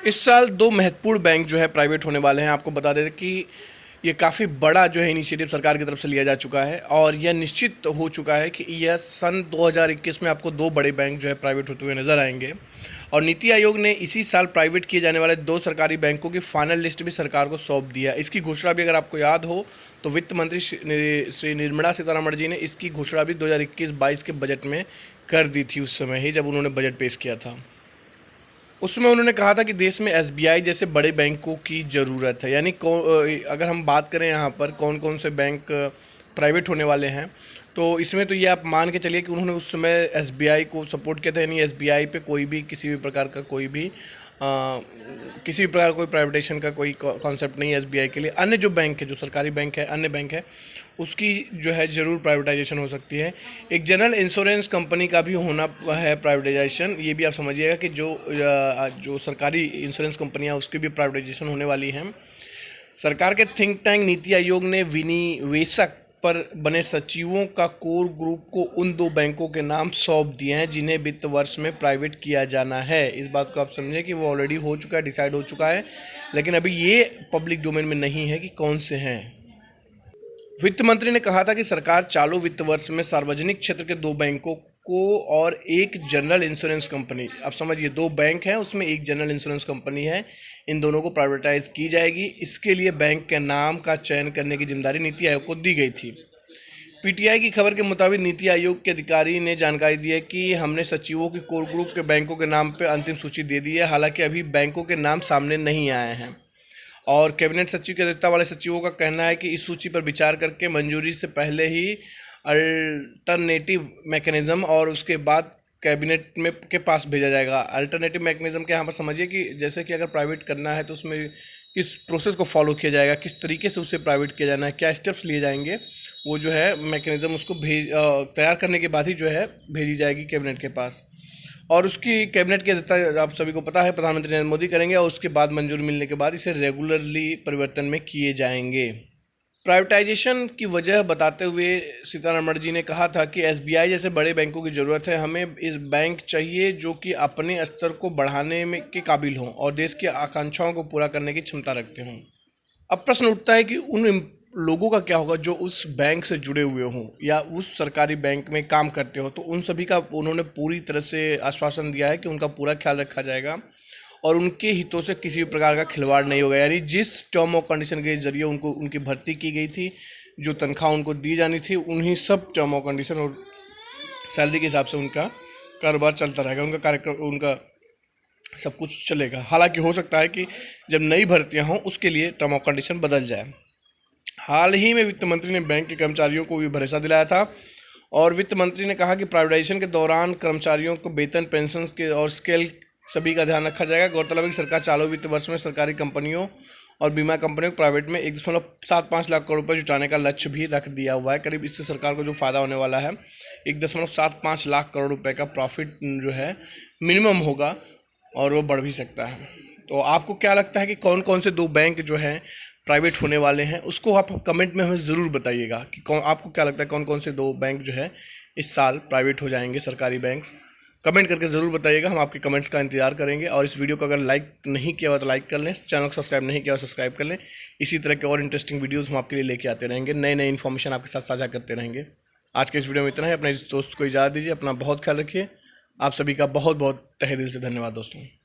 इस साल दो महत्वपूर्ण बैंक जो है प्राइवेट होने वाले हैं। आपको बता दें कि ये काफ़ी बड़ा जो है इनिशिएटिव सरकार की तरफ से लिया जा चुका है और यह निश्चित हो चुका है कि यह सन 2021 में आपको दो बड़े बैंक जो है प्राइवेट होते हुए नजर आएंगे। और नीति आयोग ने इसी साल प्राइवेट किए जाने वाले दो सरकारी बैंकों की फाइनल लिस्ट भी सरकार को सौंप दिया। इसकी घोषणा भी अगर आपको याद हो तो वित्त मंत्री श्री निर्मला सीतारमण जी ने इसकी घोषणा भी 2021-22 के बजट में कर दी थी, उस समय ही जब उन्होंने बजट पेश किया था। उसमें उन्होंने कहा था कि देश में एसबीआई जैसे बड़े बैंकों की ज़रूरत है। यानी अगर हम बात करें यहाँ पर कौन कौन से बैंक प्राइवेट होने वाले हैं, तो इसमें तो ये आप मान के चलिए कि उन्होंने उस समय एसबीआई को सपोर्ट किया था। यानी एसबीआई पे कोई भी किसी भी प्रकार का किसी भी प्रकार का कोई प्राइवेटाइजेशन का कोई कॉन्सेप्ट नहीं है एसबीआई के लिए। अन्य जो बैंक है, जो सरकारी बैंक है, अन्य बैंक है, उसकी जो है ज़रूर प्राइवेटाइजेशन हो सकती है। एक जनरल इंश्योरेंस कंपनी का भी होना है प्राइवेटाइजेशन। ये भी आप समझिएगा कि जो सरकारी इंश्योरेंस कंपनियां उसकी भी प्राइवेटाइजेशन होने वाली हैं। सरकार के थिंक टैंक नीति आयोग ने विनिवेशक पर बने सचिवों का कोर ग्रुप को उन दो बैंकों के नाम सौंप दिए हैं जिन्हें वित्त वर्ष में प्राइवेट किया जाना है। इस बात को आप समझें कि वो ऑलरेडी हो चुका है, डिसाइड हो चुका है, लेकिन अभी ये पब्लिक डोमेन में नहीं है कि कौन से हैं। वित्त मंत्री ने कहा था कि सरकार चालू वित्त वर्ष में सार्वजनिक क्षेत्र के दो बैंकों को और एक जनरल इंश्योरेंस कंपनी, आप समझिए दो बैंक हैं उसमें एक जनरल इंश्योरेंस कंपनी है, इन दोनों को प्राइवेटाइज की जाएगी। इसके लिए बैंक के नाम का चयन करने की जिम्मेदारी नीति आयोग को दी गई थी। पीटीआई की खबर के मुताबिक नीति आयोग के अधिकारी ने जानकारी दी है कि हमने सचिवों की कोर ग्रुप के बैंकों के नाम पर अंतिम सूची दे दी है। हालांकि अभी बैंकों के नाम सामने नहीं आए हैं और कैबिनेट सचिव के अध्यक्षता वाले सचिवों का कहना है कि इस सूची पर विचार करके मंजूरी से पहले ही अल्टरनेटिव मैकेनिज्म और उसके बाद कैबिनेट में के पास भेजा जाएगा। अल्टरनेटिव मैकेनिज्म के यहाँ पर समझिए कि जैसे कि अगर प्राइवेट करना है तो उसमें किस प्रोसेस को फॉलो किया जाएगा, किस तरीके से उसे प्राइवेट किया जाना है, क्या स्टेप्स लिए जाएंगे, वो जो है मैकेनिज्म उसको तैयार करने के बाद ही जो है भेजी जाएगी कैबिनेट के पास। और उसकी कैबिनेट की अध्यक्षता आप सभी को पता है प्रधानमंत्री नरेंद्र मोदी करेंगे और उसके बाद मंजूरी मिलने के बाद इसे रेगुलरली परिवर्तन में किए जाएंगे। प्राइवेटाइजेशन की वजह बताते हुए सीतारमण जी ने कहा था कि एसबीआई जैसे बड़े बैंकों की ज़रूरत है। हमें इस बैंक चाहिए जो कि अपने स्तर को बढ़ाने में के काबिल हों और देश की आकांक्षाओं को पूरा करने की क्षमता रखते हों। अब प्रश्न उठता है कि उन लोगों का क्या होगा जो उस बैंक से जुड़े हुए हों या उस सरकारी बैंक में काम करते हो, तो उन सभी का उन्होंने पूरी तरह से आश्वासन दिया है कि उनका पूरा ख्याल रखा जाएगा और उनके हितों से किसी भी प्रकार का खिलवाड़ नहीं होगा। यानी जिस टर्म और कंडीशन के जरिए उनको उनकी भर्ती की गई थी, जो तनख्वाह उनको दी जानी थी, उन्हीं सब टर्म और कंडीशन और सैलरी के हिसाब से उनका कारोबार चलता रहेगा, उनका कार्यक्रम, उनका सब कुछ चलेगा। हालांकि हो सकता है कि जब नई भर्तियां हों उसके लिए टर्म और कंडीशन बदल जाए। हाल ही में वित्त मंत्री ने बैंक के कर्मचारियों को भी भरोसा दिलाया था और वित्त मंत्री ने कहा कि प्राइवेटाइजेशन के दौरान कर्मचारियों को वेतन, पेंशन के और स्केल सभी का ध्यान रखा जाएगा। गौरतलब है कि सरकार चालू वित्त वर्ष में सरकारी कंपनियों और बीमा कंपनियों को प्राइवेट में 1.75 लाख करोड़ रुपये जुटाने का लक्ष्य भी रख दिया हुआ है। करीब इससे सरकार को जो फ़ायदा होने वाला है 1.75 लाख करोड़ रुपये का प्रॉफिट जो है मिनिमम होगा और वो बढ़ भी सकता है। तो आपको क्या लगता है कि कौन कौन से दो बैंक जो हैं प्राइवेट होने वाले हैं, उसको आप कमेंट में हमें ज़रूर बताइएगा कि आपको क्या लगता है कौन कौन से दो बैंक जो है इस साल प्राइवेट हो जाएंगे, सरकारी बैंक। कमेंट करके ज़रूर बताइएगा, हम आपके कमेंट्स का इंतजार करेंगे। और इस वीडियो को अगर लाइक नहीं किया हुआ तो लाइक कर लें, चैनल को सब्सक्राइब नहीं किया हुआ सब्सक्राइब कर लें। इसी तरह के और इंटरेस्टिंग वीडियोस हम आपके लिए लेके आते रहेंगे, नए नए इन्फॉर्मेशन आपके साथ साझा करते रहेंगे। आज के इस वीडियो में इतना ही। अपने इस दोस्त को इजाज़त दीजिए, अपना बहुत ख्याल रखिए। आप सभी का बहुत बहुत तहे दिल से धन्यवाद दोस्तों।